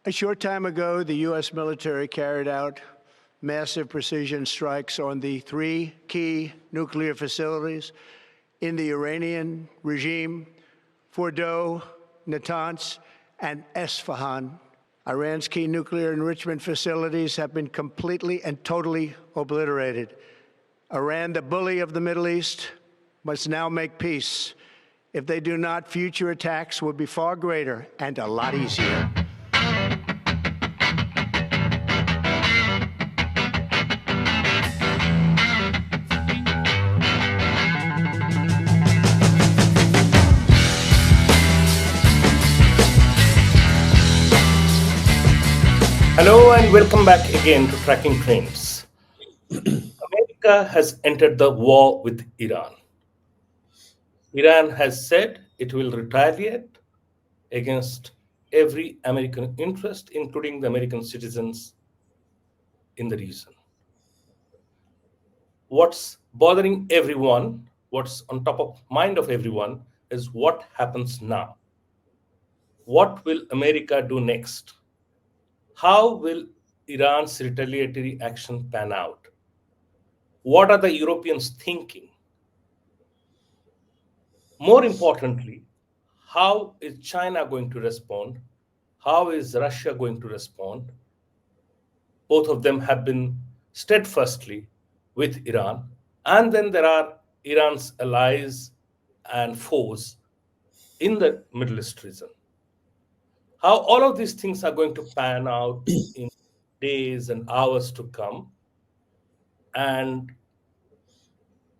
A short time ago, the U.S. military carried out massive precision strikes on the three key nuclear facilities in the Iranian regime: Fordow, Natanz, and Isfahan. Iran's key nuclear enrichment facilities have been completely and totally obliterated. Iran, the bully of the Middle East, must now make peace. If they do not, future attacks will be far greater and a lot easier. Hello and welcome back again to Tracking Trends. America has entered the war with Iran. Iran has said it will retaliate against every American interest, including the American citizens in the region. What's bothering everyone, what's on top of mind of everyone, is what happens now. What will America do next? How will Iran's retaliatory action pan out? What are the Europeans thinking? More importantly, how is China going to respond? How is Russia going to respond? Both of them have been steadfastly with Iran. And then there are Iran's allies and foes in the Middle East region. How all of these things are going to pan out in days and hours to come. And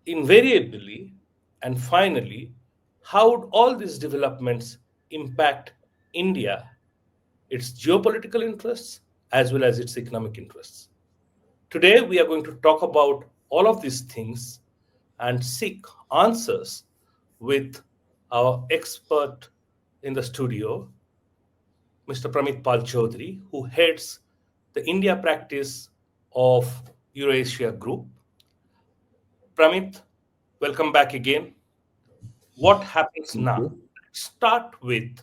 invariably and finally, how would all these developments impact India, its geopolitical interests, as well as its economic interests? Today, we are going to talk about all of these things and seek answers with our expert in the studio, Mr. Pramit Chaudhury, who heads the India practice of Eurasia Group. Pramit, welcome back again. What happens now? Start with,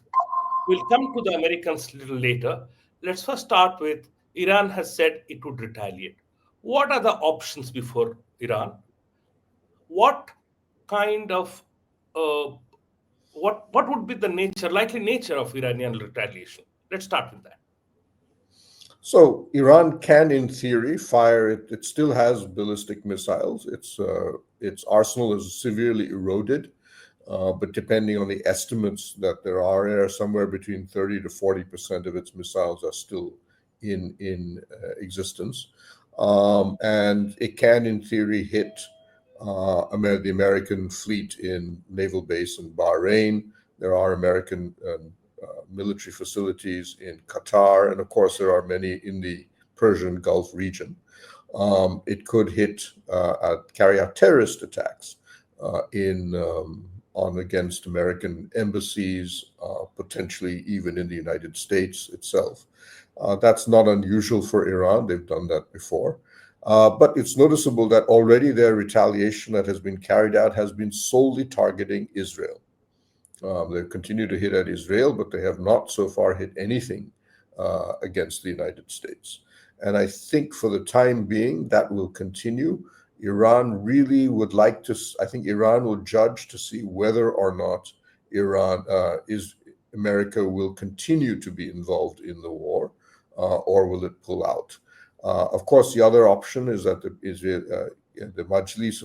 we'll come to the Americans a little later. Let's first start with Iran has said it would retaliate. What are the options before Iran? What kind of what would be the likely nature of Iranian retaliation? Let's start with that. So Iran can, in theory, fire it. It still has ballistic missiles. Its arsenal is severely eroded, but depending on the estimates that there are somewhere between 30 to 40% of its missiles are still in existence, and it can, in theory, hit the American fleet in naval base in Bahrain. There are American military facilities in Qatar, and of course there are many in the Persian Gulf region. It could carry out terrorist attacks against American embassies, potentially even in the United States itself. That's not unusual for Iran. They've done that before. But it's noticeable that already their retaliation that has been carried out has been solely targeting Israel. They've continued to hit at Israel, but they have not so far hit anything against the United States. And I think for the time being, that will continue. Iran really would like to, I think Iran will judge to see whether or not America will continue to be involved in the war, or will it pull out? Of course, the other option is that the Majlis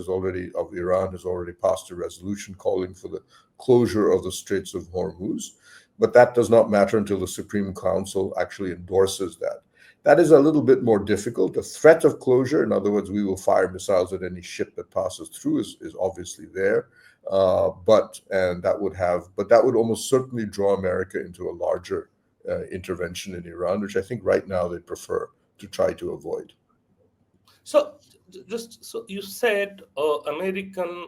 of Iran has already passed a resolution calling for the closure of the Straits of Hormuz, but that does not matter until the Supreme Council actually endorses that. That is a little bit more difficult. The threat of closure, in other words, we will fire missiles at any ship that passes through, is obviously there, but that would almost certainly draw America into a larger intervention in Iran, which I think right now they prefer to try to avoid. So you said American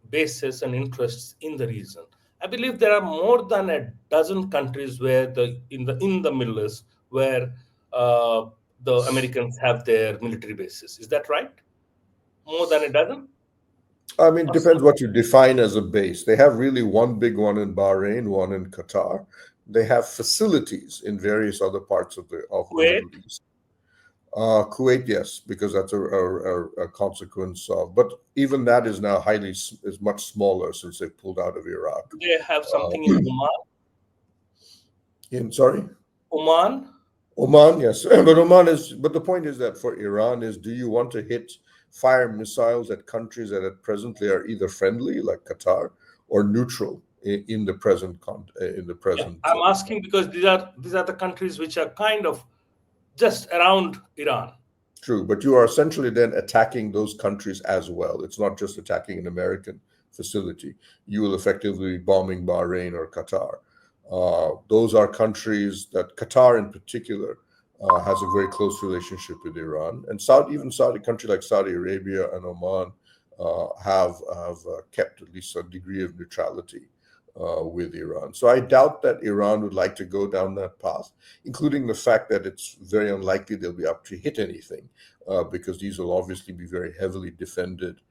bases and interests in the region. I believe there are more than a dozen countries where in the Middle East where the Americans have their military bases. Is that right? More than a dozen? I mean, it depends what you define as a base. They have really one big one in Bahrain, one in Qatar, They have facilities in various other parts of the Kuwait? Middle East. Kuwait, yes, because that's a consequence of. But even that is now is much smaller since they pulled out of Iraq. Do they have Uh, something in Oman? Sorry, Oman? Oman, yes, but Oman is. But the point is that for Iran is, do you want to fire missiles at countries that at presently are either friendly, like Qatar, or neutral in the Yeah, present. I'm asking because these are the countries which are kind of just around Iran. True, but you are essentially then attacking those countries as well. It's not just attacking an American facility. You will effectively be bombing Bahrain or Qatar. Those are countries that Qatar, in particular, has a very close relationship with Iran, and even Saudi countries like Saudi Arabia and Oman have kept at least a degree of neutrality with Iran. So I doubt that Iran would like to go down that path, including the fact that it's very unlikely they'll be up to hit anything, because these will obviously be very heavily defended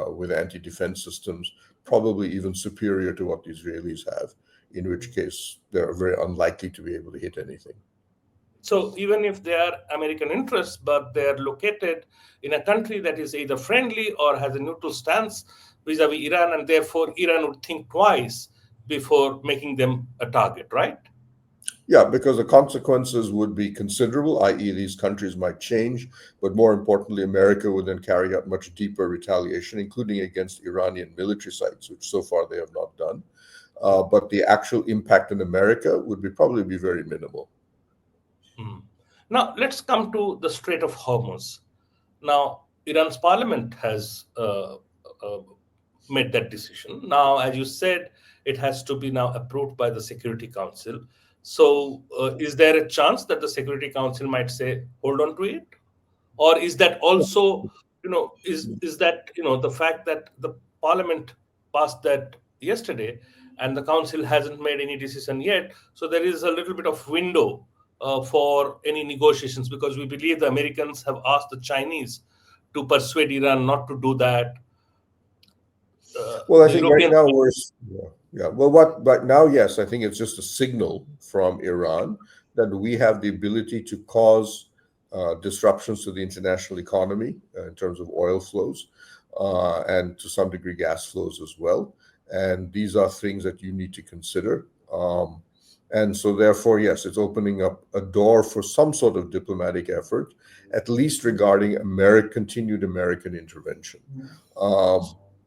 with anti-defense systems, probably even superior to what the Israelis have, in which case they're very unlikely to be able to hit anything. So even if they are American interests, but they are located in a country that is either friendly or has a neutral stance vis-a-vis Iran, and therefore Iran would think twice before making them a target, right? Yeah, because the consequences would be considerable, i.e., these countries might change, but more importantly, America would then carry out much deeper retaliation, including against Iranian military sites, which so far they have not done. But the actual impact in America would probably be very minimal. Now, let's come to the Strait of Hormuz. Now, Iran's parliament has made that decision. Now, as you said, it has to be now approved by the Security Council. So, is there a chance that the Security Council might say, hold on to it? Or is that also, is that, the fact that the parliament passed that yesterday and the council hasn't made any decision yet? So there is a little bit of window for any negotiations, because we believe the Americans have asked the Chinese to persuade Iran not to do that. Well, I The think right European. now yeah. Well, but now, yes, I think it's just a signal from Iran that we have the ability to cause disruptions to the international economy in terms of oil flows, and to some degree gas flows as well. And these are things that you need to consider. And so, therefore, yes, it's opening up a door for some sort of diplomatic effort, at least regarding continued American intervention.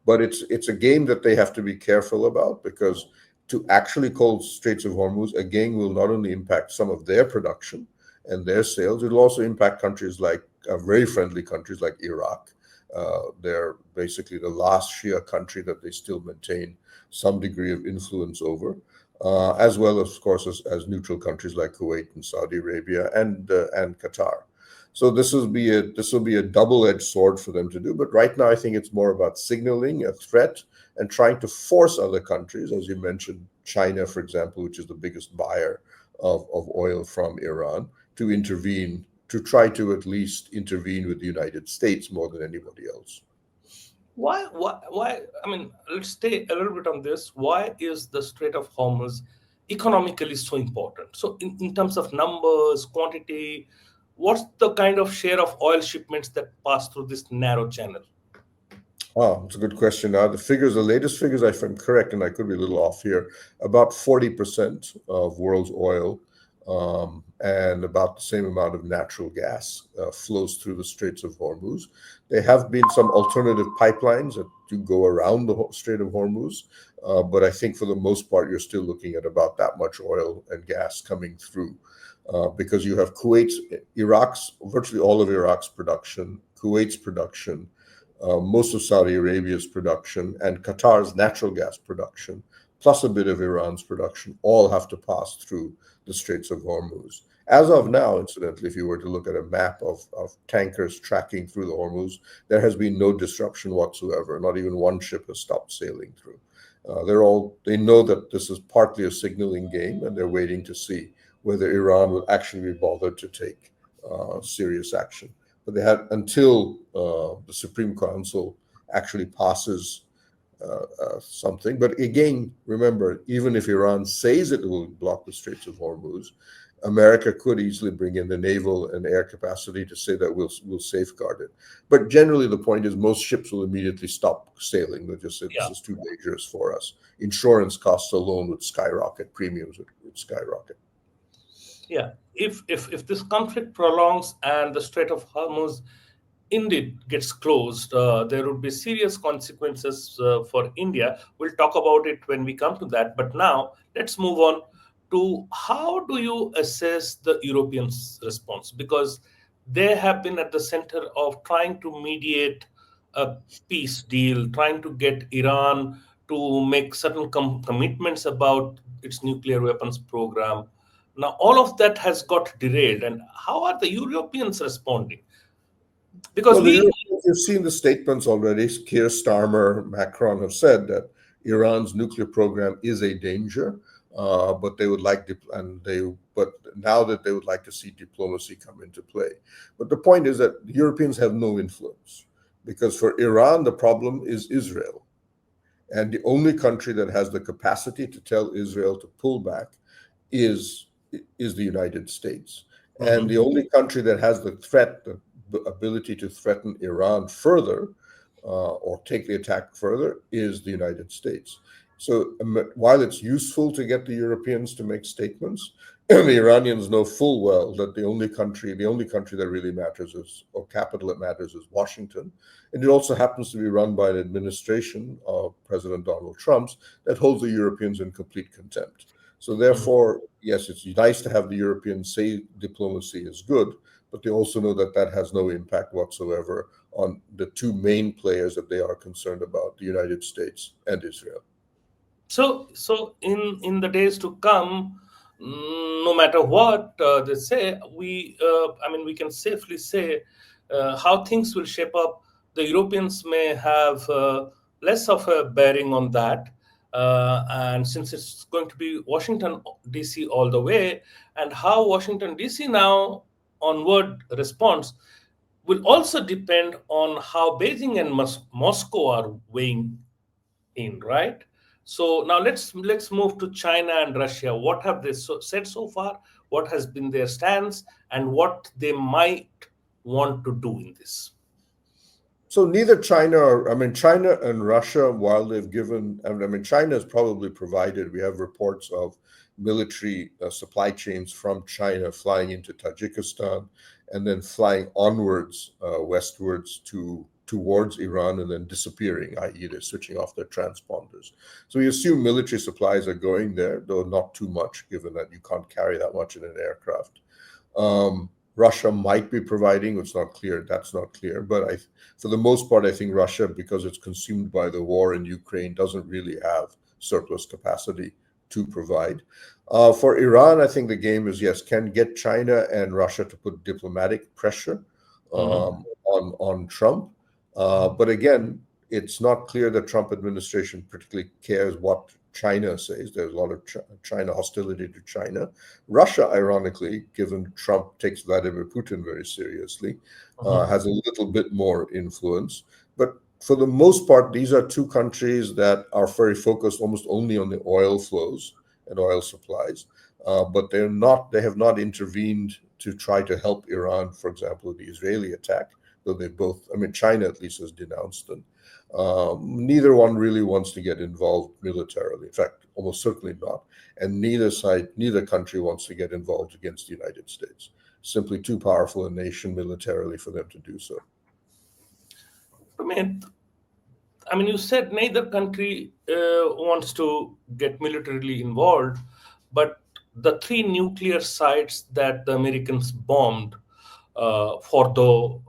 But it's a game that they have to be careful about, because to actually close Straits of Hormuz again will not only impact some of their production and their sales, it will also impact countries like very friendly countries like Iraq. They're basically the last Shia country that they still maintain some degree of influence over, as well as, of course, as neutral countries like Kuwait and Saudi Arabia and Qatar. So this will be a double-edged sword for them to do. But right now, I think it's more about signaling a threat and trying to force other countries, as you mentioned, China, for example, which is the biggest buyer of oil from Iran, to intervene, to try to at least intervene with the United States more than anybody else. Why? I mean, let's stay a little bit on this. Why is the Strait of Hormuz economically so important? So, in terms of numbers, quantity, what's the kind of share of oil shipments that pass through this narrow channel? Oh, it's a good question. Now, the latest figures, if I'm correct, and I could be a little off here, about 40% of world's oil, and about the same amount of natural gas flows through the Straits of Hormuz. There have been some alternative pipelines that do go around the Strait of Hormuz, but I think for the most part, you're still looking at about that much oil and gas coming through, because you have virtually all of Iraq's production, Kuwait's production, most of Saudi Arabia's production, and Qatar's natural gas production, plus a bit of Iran's production, all have to pass through the Straits of Hormuz. As of now, incidentally, if you were to look at a map of tankers tracking through the Hormuz, there has been no disruption whatsoever. Not even one ship has stopped sailing through. They know that this is partly a signaling game, and they're waiting to see whether Iran will actually be bothered to take serious action. But they have until the Supreme Council actually passes something. But again, remember, even if Iran says it will block the Straits of Hormuz, America could easily bring in the naval and air capacity to say that we'll safeguard it. But generally, the point is most ships will immediately stop sailing. They'll just say this Yeah. is too dangerous for us. Insurance costs alone would skyrocket, premiums would skyrocket. Yeah. If this conflict prolongs and the Strait of Hormuz indeed gets closed, there would be serious consequences for India. We'll talk about it when we come to that. But now let's move on to how do you assess the Europeans' response? Because they have been at the center of trying to mediate a peace deal, trying to get Iran to make certain commitments about its nuclear weapons program. Now, all of that has got derailed. And how are the Europeans responding? Because Well, the we, Europeans, you've seen the statements already. Keir Starmer, Macron have said that Iran's nuclear program is a danger, but they would like but now that they would like to see diplomacy come into play. But the point is that the Europeans have no influence because for Iran the problem is Israel, and the only country that has the capacity to tell Israel to pull back is the United States. And the only country that has the ability to threaten Iran further or take the attack further is the United States. So while it's useful to get the Europeans to make statements, the Iranians know full well that the only country that really matters or capital that matters is Washington. And it also happens to be run by an administration of President Donald Trump's that holds the Europeans in complete contempt. So therefore, yes, it's nice to have the Europeans say diplomacy is good, but they also know that that has no impact whatsoever on the two main players that they are concerned about, the United States and Israel. so in the days to come, no matter what they say, we can safely say how things will shape up. The Europeans may have less of a bearing on that, and since it's going to be Washington D.C. all the way, and how Washington D.C. now onward responds will also depend on how Beijing and Moscow are weighing in, right? So now let's move to China and Russia. What have they said so far? What has been their stance, and what they might want to do in this? So neither China and Russia, while they've given, China has probably provided, we have reports of military supply chains from China flying into Tajikistan and then flying onwards, westwards towards Iran and then disappearing, i.e. they're switching off their transponders. So we assume military supplies are going there, though not too much, given that you can't carry that much in an aircraft. Russia might be providing, it's not clear, that's not clear. But for the most part, I think Russia, because it's consumed by the war in Ukraine, doesn't really have surplus capacity to provide. For Iran, I think the game is, yes, can get China and Russia to put diplomatic pressure on Trump. But again, it's not clear the Trump administration particularly cares what China says. There's a lot of China hostility to China. Russia, ironically, given Trump takes Vladimir Putin very seriously, has a little bit more influence. But for the most part, these are two countries that are very focused almost only on the oil flows and oil supplies. But they have not intervened to try to help Iran, for example, with the Israeli attack, though they both, China at least has denounced them. Neither one really wants to get involved militarily. In fact, almost certainly not. And neither country wants to get involved against the United States. Simply too powerful a nation militarily for them to do so. Pramit, you said neither country wants to get militarily involved, but the three nuclear sites that the Americans bombed, Fordow,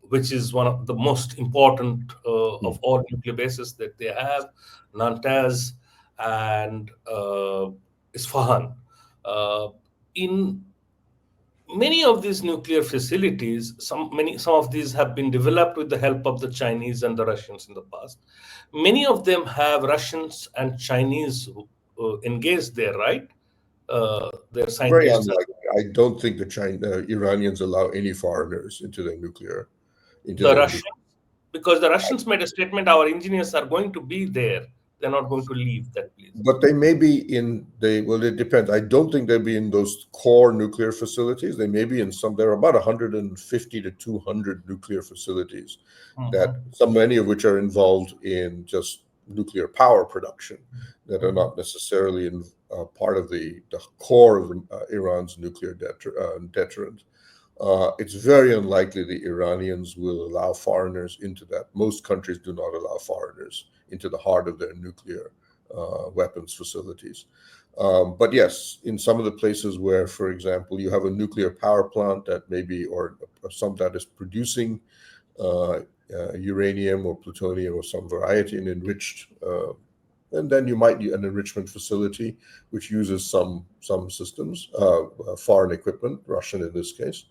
which is one of the most important of all nuclear bases that they have, Natanz and Isfahan. In many of these nuclear facilities, some of these have been developed with the help of the Chinese and the Russians in the past. Many of them have Russians and Chinese engaged there, right? Their Very scientists. unlikely. I don't think the Iranians allow any foreigners into their The nuclear. Russians, because the Russians made a statement, our engineers are going to be there. They're not going to leave that place. But they may be well, it depends. I don't think they'll be in those core nuclear facilities. They may be in some, there are about 150 to 200 nuclear facilities that many of which are involved in just nuclear power production that are not necessarily in part of the core of Iran's nuclear deterrent. It's very unlikely the Iranians will allow foreigners into that. Most countries do not allow foreigners into the heart of their nuclear weapons facilities. But yes, in some of the places where, for example, you have a nuclear power plant that maybe, or some that is producing uranium or plutonium or some variety and enriched, and then you might use an enrichment facility which uses some systems, foreign equipment, Russian in this case.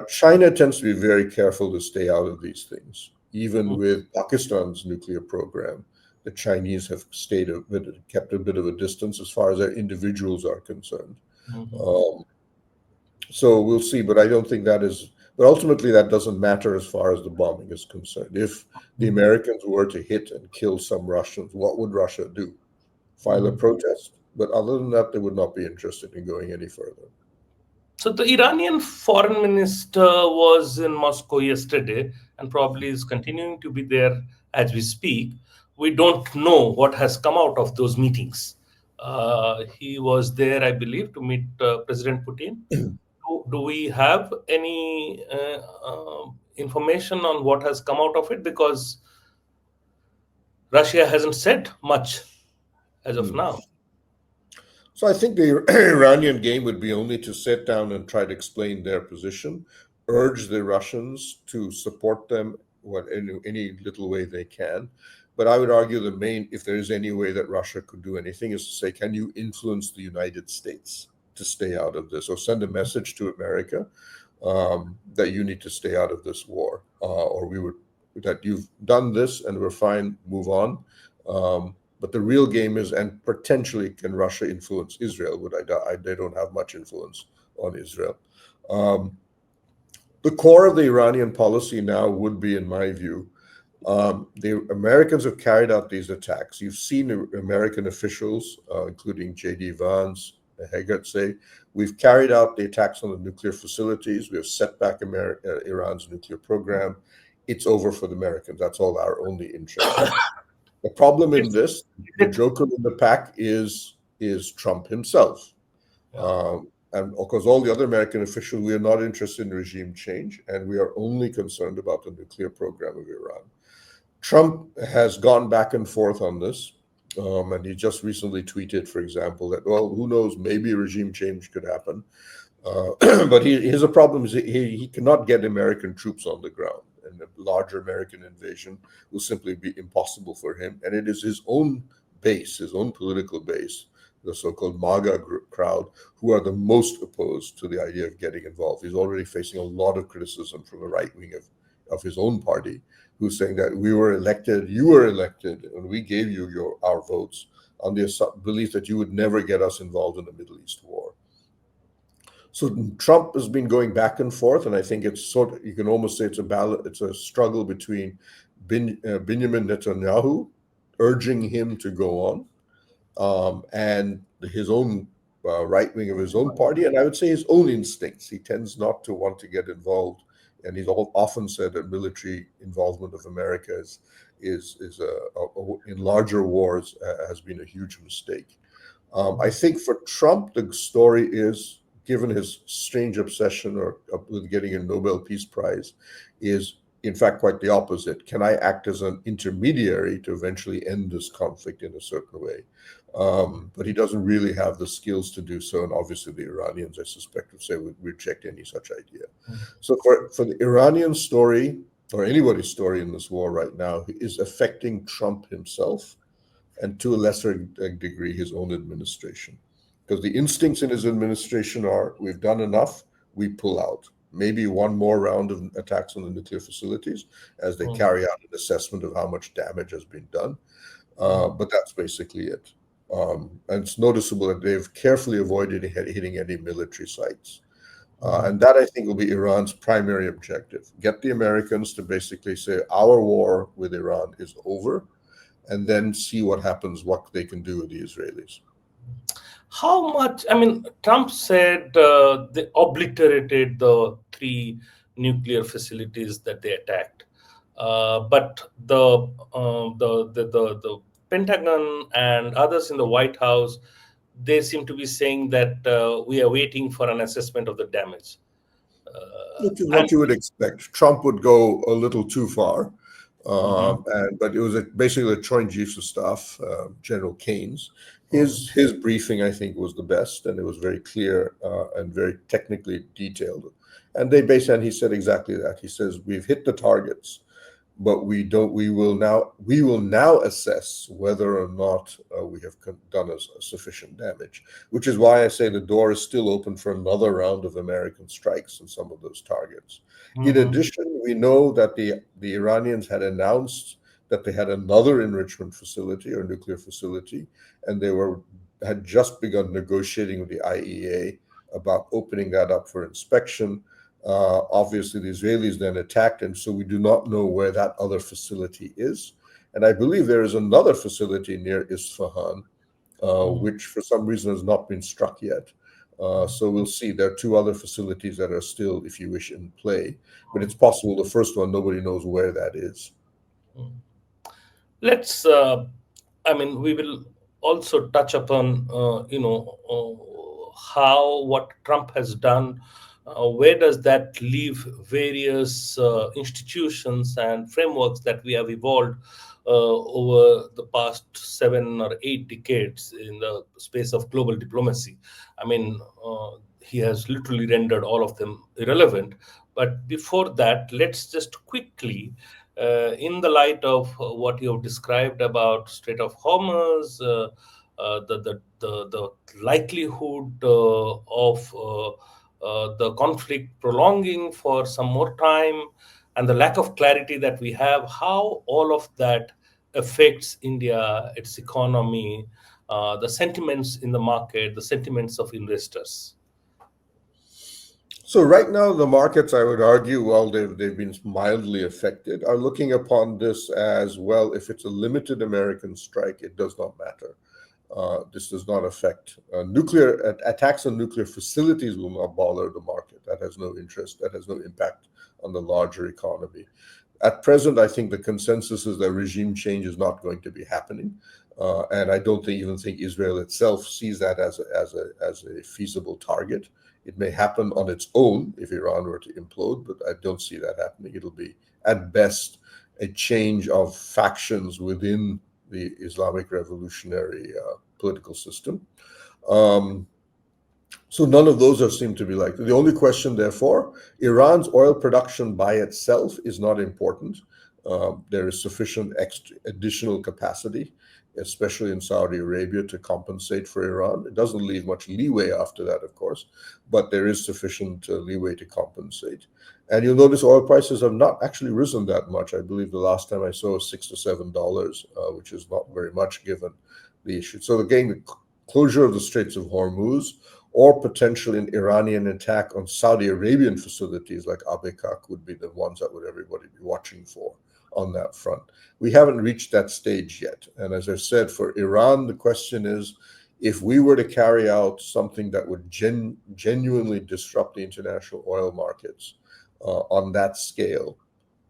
China tends to be very careful to stay out of these things. Even with Pakistan's nuclear program, the Chinese have kept a bit of a distance as far as their individuals are concerned. So we'll see, but I don't think that is. But ultimately, that doesn't matter as far as the bombing is concerned. If the Americans were to hit and kill some Russians, what would Russia do? File a protest? But other than that, they would not be interested in going any further. So the Iranian foreign minister was in Moscow yesterday and probably is continuing to be there as we speak. We don't know what has come out of those meetings. He was there, I believe, to meet President Putin. Do we have any information on what has come out of it? Because Russia hasn't said much as of now. So I think the Iranian game would be only to sit down and try to explain their position, urge the Russians to support them in any little way they can. But I would argue if there is any way that Russia could do anything, is to say, can you influence the United States to stay out of this, or send a message to America that you need to stay out of this war, that you've done this and we're fine, move on. But the real game is, and potentially, can Russia influence Israel? They don't have much influence on Israel. The core of the Iranian policy now would be, in my view, the Americans have carried out these attacks. You've seen American officials, including J.D. Vance, Haggart, say, we've carried out the attacks on the nuclear facilities. We have set back Iran's nuclear program. It's over for the Americans. That's all our only interest. The problem in this, the joker in the pack is Trump himself. And of course, all the other American officials, we are not interested in regime change, and we are only concerned about the nuclear program of Iran. Trump has gone back and forth on this, and he just recently tweeted, for example, that, well, who knows, maybe regime change could happen. But here's a problem: is he cannot get American troops on the ground, and a larger American invasion will simply be impossible for him. And it is his own base, his own political base, the so-called MAGA crowd, who are the most opposed to the idea of getting involved. He's already facing a lot of criticism from the right wing of his own party, who's saying that we were elected, you were elected, and we gave you our votes on the belief that you would never get us involved in the Middle East war. So Trump has been going back and forth, and I think it's you can almost say it's a struggle between Benjamin Netanyahu urging him to go on, and his own right wing of his own party, and I would say his own instincts. He tends not to want to get involved, and he's often said that military involvement of America in larger wars has been a huge mistake. I think for Trump, the story is, given his strange obsession with getting a Nobel Peace Prize, is in fact quite the opposite. Can I act as an intermediary to eventually end this conflict in a certain way? But he doesn't really have the skills to do so, and obviously the Iranians, I suspect, would say would reject any such idea. So for the Iranian story, or anybody's story in this war right now, is affecting Trump himself, and to a lesser degree his own administration. Because the instincts in his administration are, we've done enough, we pull out. Maybe one more round of attacks on the nuclear facilities as they carry out an assessment of how much damage has been done. But that's basically it. And it's noticeable that they've carefully avoided hitting any military sites. And that, I think, will be Iran's primary objective. Get the Americans to basically say our war with Iran is over, and then see what happens, what they can do with the Israelis. How much? I mean, Trump said they obliterated the three nuclear facilities that they attacked, but the Pentagon and others in the White House, they seem to be saying that we are waiting for an assessment of the damage. Which is And what you would expect. Trump would go a little too far, Mhm. but it was basically the Joint Chiefs of Staff, General Keynes. Mhm. His briefing, I think, was the best, and it was very clear and very technically detailed. And he said exactly that. He says we've hit the targets, but we will now assess whether or not we have done a sufficient damage, which is why I say the door is still open for another round of American strikes on some of those targets. In Mhm. addition, we know that the Iranians had announced that they had another enrichment facility or nuclear facility, and had just begun negotiating with the IEA about opening that up for inspection. Obviously, the Israelis then attacked, and so we do not know where that other facility is. And I believe there is another facility near Isfahan, Mhm. which for some reason has not been struck yet. So we'll see. There are two other facilities that are still, if you wish, in play, but it's possible the first one, nobody knows where that is. Mhm. Let's I mean, we will also touch upon how what Trump has done, where does that leave various institutions and frameworks that we have evolved over the past 7 or 8 decades in the space of global diplomacy. I mean, he has literally rendered all of them irrelevant. But before that, let's just quickly, in the light of what you have described about Strait of Hormuz, the likelihood of the conflict prolonging for some more time, and the lack of clarity that we have, how all of that affects India, its economy, the sentiments in the market, the sentiments of investors. So right now, the markets, I would argue, while they've been mildly affected, are looking upon this as well. If it's a limited American strike, it does not matter. This does not affect nuclear attacks on nuclear facilities will not bother the market. That has no interest. That has no impact on the larger economy. At present, I think the consensus is that regime change is not going to be happening, and I don't even think Israel itself sees that as a feasible target. It may happen on its own if Iran were to implode, but I don't see that happening. It'll be, at best, a change of factions within the Islamic revolutionary political system. Um, so none of those are seem to be like the only question. Therefore, Iran's oil production by itself is not important. There is sufficient additional capacity, especially in Saudi Arabia, to compensate for Iran. It doesn't leave much leeway after that, of course, but there is sufficient leeway to compensate. And you'll notice oil prices have not actually risen that much. I believe the last time I saw was $6 to $7, which is not very much given the issue. So again, the closure of the Straits of Hormuz or potentially an Iranian attack on Saudi Arabian facilities like Abqaiq would be the ones that would everybody be watching for on that front. We haven't reached that stage yet. And as I said, for Iran, the question is if we were to carry out something that would genuinely disrupt the international oil markets on that scale,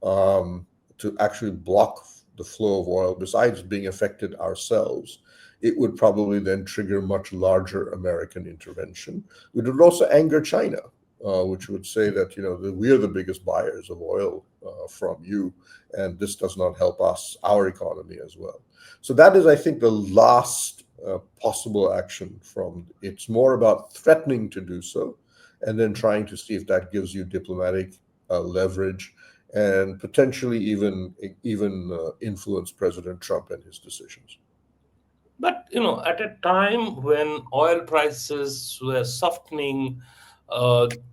to actually block the flow of oil, besides being affected ourselves, it would probably then trigger much larger American intervention. It would also anger China, which would say that we are the biggest buyers of oil from you, and this does not help us, our economy as well. So that is, I think, the last possible action from. It's more about threatening to do so, and then trying to see if that gives you diplomatic leverage and potentially even influence President Trump and his decisions. But at a time when oil prices were softening,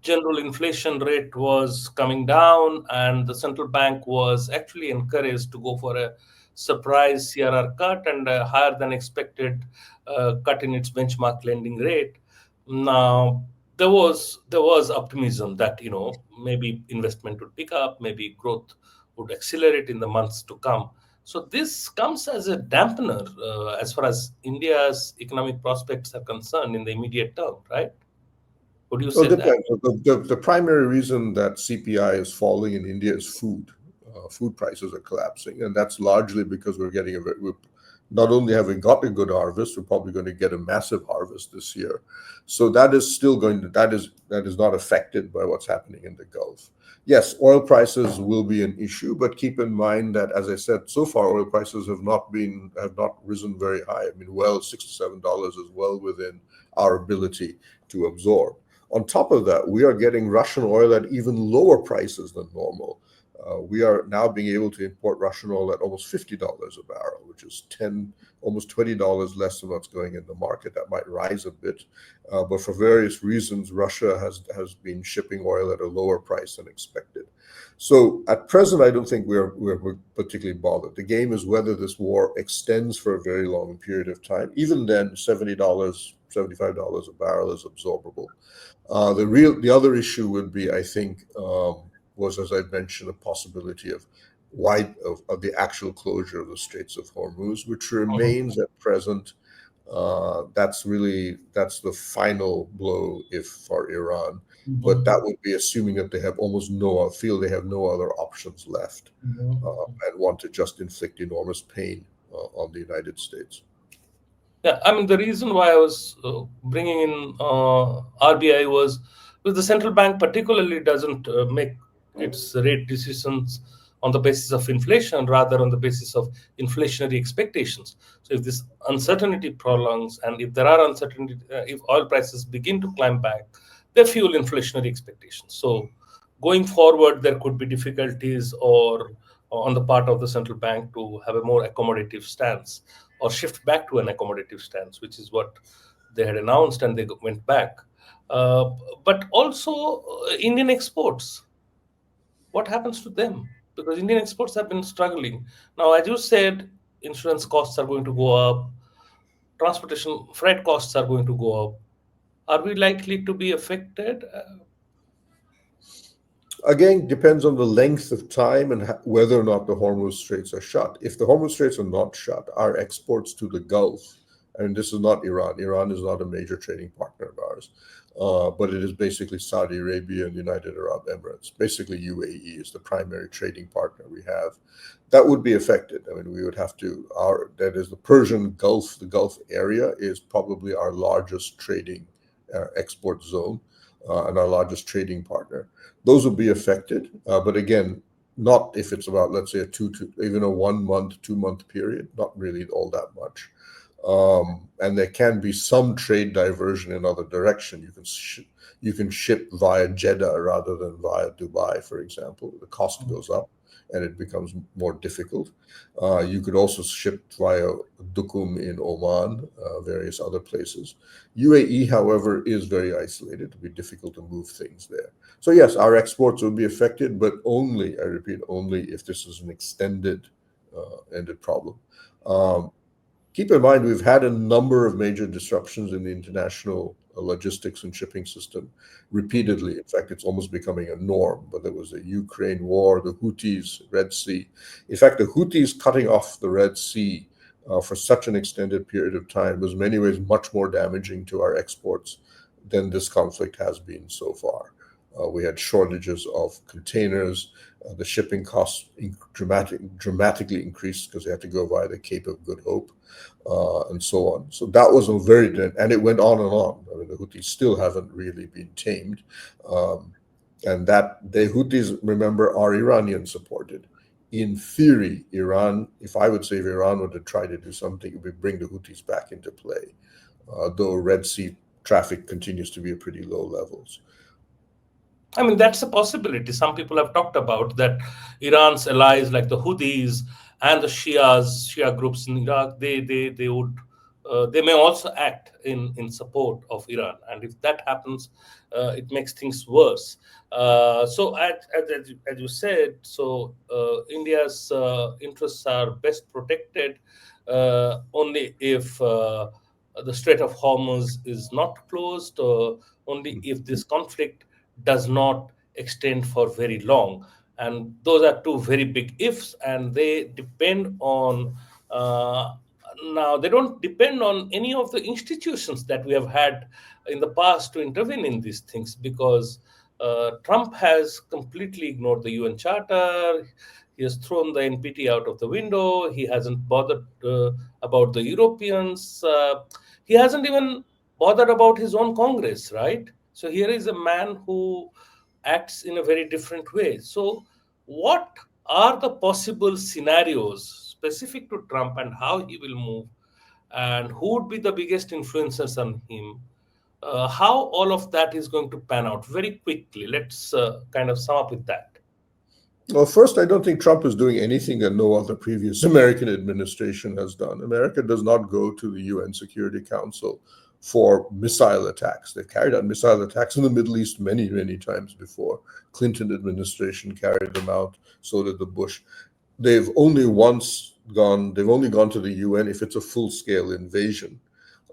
general inflation rate was coming down, and the central bank was actually encouraged to go for a surprise CRR cut and a higher than expected cut in its benchmark lending rate. Now, there was optimism that maybe investment would pick up, maybe growth would accelerate in the months to come. So this comes as a dampener as far as India's economic prospects are concerned in the immediate term, right? Would you Well, it say that? depends. The primary reason that CPI is falling in India is food. Food prices are collapsing, and that's largely because we're not only have we got a good harvest, we're probably going to get a massive harvest this year. So that is still going to that is not affected by what's happening in the Gulf. Yes, oil prices will be an issue, but keep in mind that, as I said, so far oil prices have not risen very high. I mean, well, $6 to $7 is well within our ability to absorb. On top of that, we are getting Russian oil at even lower prices than normal. We are now being able to import Russian oil at almost $50 a barrel, which is almost $20 less than what's going in the market. That might rise a bit, but for various reasons, Russia has been shipping oil at a lower price than expected. So at present, I don't think we're particularly bothered. The game is whether this war extends for a very long period of time. Even then, $70, $75 a barrel is absorbable. The other issue would be, I think, was, as I mentioned, a possibility of the actual closure of the Straits of Hormuz, which Mhm. remains at present. That's the final blow if for Iran, but Mhm. that would be assuming that they have feel they have no other options left, Mhm. and want to just inflict enormous pain on the United States. Yeah, I mean, the reason why I was bringing in RBI was because the central bank particularly doesn't make its rate decisions on the basis of inflation, rather on the basis of inflationary expectations. So if this uncertainty prolongs, and if there are uncertainty, if oil prices begin to climb back, they fuel inflationary expectations. So going forward, there could be difficulties or on the part of the central bank to have a more accommodative stance or shift back to an accommodative stance, which is what they had announced, and they went back. Uh, but also, Indian exports, what happens to them? Because Indian exports have been struggling. Now, as you said, insurance costs are going to go up, transportation freight costs are going to go up. Are we likely to be affected? Again, depends on the length of time and whether or not the Hormuz Straits are shut. If the Hormuz Straits are not shut, our exports to the Gulf, and this is not Iran. Iran is not a major trading partner of ours, but it is basically Saudi Arabia and United Arab Emirates. Basically, UAE is the primary trading partner we have. That would be affected. I mean, we would have to. That is the Persian Gulf. The Gulf area is probably our largest trading export zone, and our largest trading partner. Those will be affected, but again, not if it's about, let's say, even a 1 month, 2 month period, not really all that much. And there can be some trade diversion in other direction. You can ship via Jeddah rather than via Dubai, for example. The cost goes up and it becomes more difficult. You could also ship via Duqm in Oman, various other places. UAE, however, is very isolated. It'll be difficult to move things there. So yes, our exports will be affected, but only, I repeat, only if this is an ended problem. Um, Keep in mind, we've had a number of major disruptions in the international logistics and shipping system repeatedly. In fact, it's almost becoming a norm. But there was the Ukraine war, the Houthis, Red Sea. In fact, the Houthis cutting off the Red Sea for such an extended period of time was in many ways much more damaging to our exports than this conflict has been so far. We had shortages of containers. The shipping costs dramatically increased because they had to go via the Cape of Good Hope, and so on. So that was and it went on and on. I mean, the Houthis still haven't really been tamed. And that the Houthis, remember, are Iranian supported. In theory, if Iran were to try to do something, it would bring the Houthis back into play, though Red Sea traffic continues to be at pretty low levels. I mean, that's a possibility. Some people have talked about that Iran's allies, like the Houthis and the Shia groups in Iraq, they may also act in support of Iran, and if that happens, it makes things worse. So, as you said, so India's interests are best protected only if the Strait of Hormuz is not closed. only if this conflict does not extend for very long. And those are two very big ifs, and they depend on now they don't depend on any of the institutions that we have had in the past to intervene in these things, because Trump has completely ignored the UN Charter. He has thrown the NPT out of the window. He hasn't bothered about the Europeans. He hasn't even bothered about his own Congress, right? So here is a man who acts in a very different way. So, what are the possible scenarios specific to Trump and how he will move, and who would be the biggest influencers on him? How all of that is going to pan out very quickly. Let's kind of sum up with that. Well, first, I don't think Trump is doing anything that no other previous American administration has done. America does not go to the UN Security Council for missile attacks. They've carried out missile attacks in the Middle East many, many times before. Clinton administration carried them out, so did the Bush. They've only gone to the UN if it's a full-scale invasion,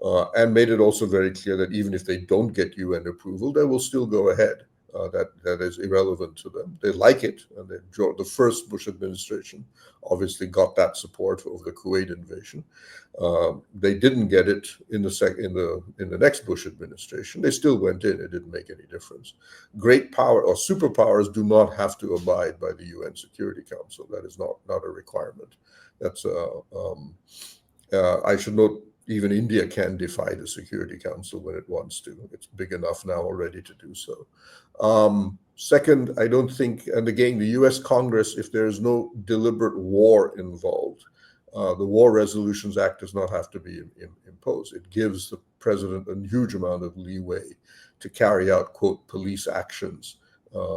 and made it also very clear that even if they don't get UN approval, they will still go ahead. That is irrelevant to them. They like it, and the first Bush administration obviously got that support over the Kuwait invasion. They didn't get it in the next Bush administration. They still went in. It didn't make any difference. Great power or superpowers do not have to abide by the UN Security Council. That is not a requirement. That's I should note. Even India can defy the Security Council when it wants to. It's big enough now already to do so. Second, I don't think, and again, the US Congress, if there is no deliberate war involved, the War Resolutions Act does not have to be imposed. It gives the president a huge amount of leeway to carry out, quote, police actions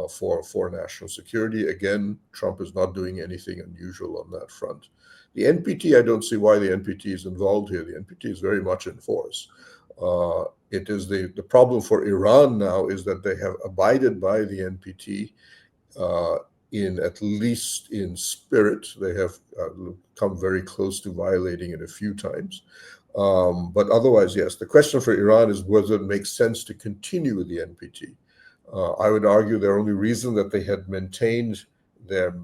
for national security. Again, Trump is not doing anything unusual on that front. The NPT, I don't see why the NPT is involved here. The NPT is very much in force. It is the problem for Iran now is that they have abided by the NPT at least in spirit. They have come very close to violating it a few times. But otherwise, yes, the question for Iran is whether it makes sense to continue with the NPT. I would argue the only reason that they had maintained their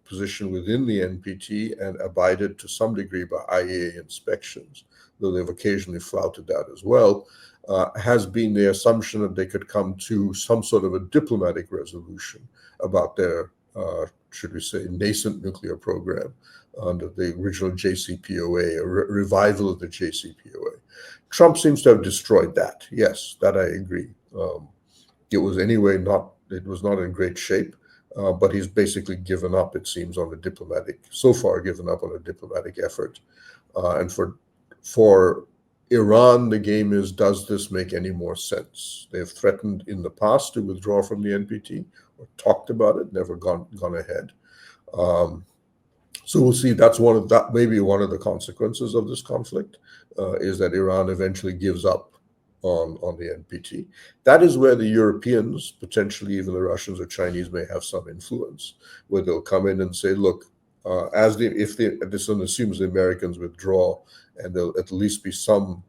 position within the NPT and abided to some degree by IAEA inspections, though they've occasionally flouted that as well, has been the assumption that they could come to some sort of a diplomatic resolution about their, should we say, nascent nuclear program under the original JCPOA, a revival of the JCPOA. Trump seems to have destroyed that. Yes, that I agree. It was not in great shape. But he's basically given up, it seems, so far given up on a diplomatic effort. And for Iran, the game is, does this make any more sense? They've threatened in the past to withdraw from the NPT, or talked about it, never gone ahead. So we'll see. That may be one of the consequences of this conflict, is that Iran eventually gives up on the NPT. That is where the Europeans, potentially even the Russians or Chinese, may have some influence, where they'll come in and say, look, this one assumes the Americans withdraw, and there'll at least be some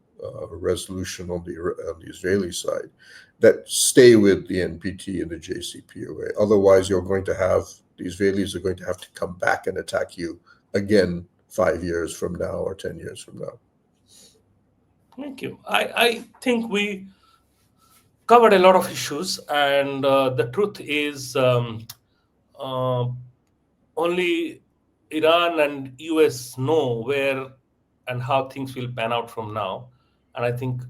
resolution on the Israeli side, that stay with the NPT and the JCPOA. Otherwise, the Israelis are going to have to come back and attack you again 5 years from now or 10 years from now. Thank you. I think we covered a lot of issues, and the truth is only Iran and US know where and how things will pan out from now. And I think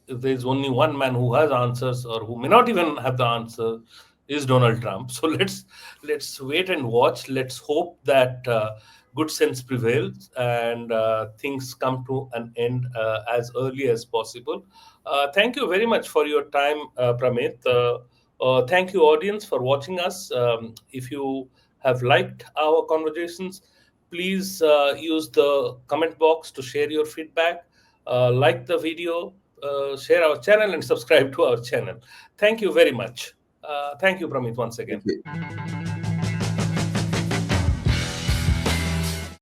if there's only one man who has answers, or who may not even have the answer, is Donald Trump. So let's wait and watch. Let's hope that good sense prevails and things come to an end as early as possible. Thank you very much for your time, Pramit. Thank you, audience, for watching us. If you have liked our conversations, please use the comment box to share your feedback. Like the video, share our channel, and subscribe to our channel. Thank you very much. Thank you, Pramit, once again. Thank you.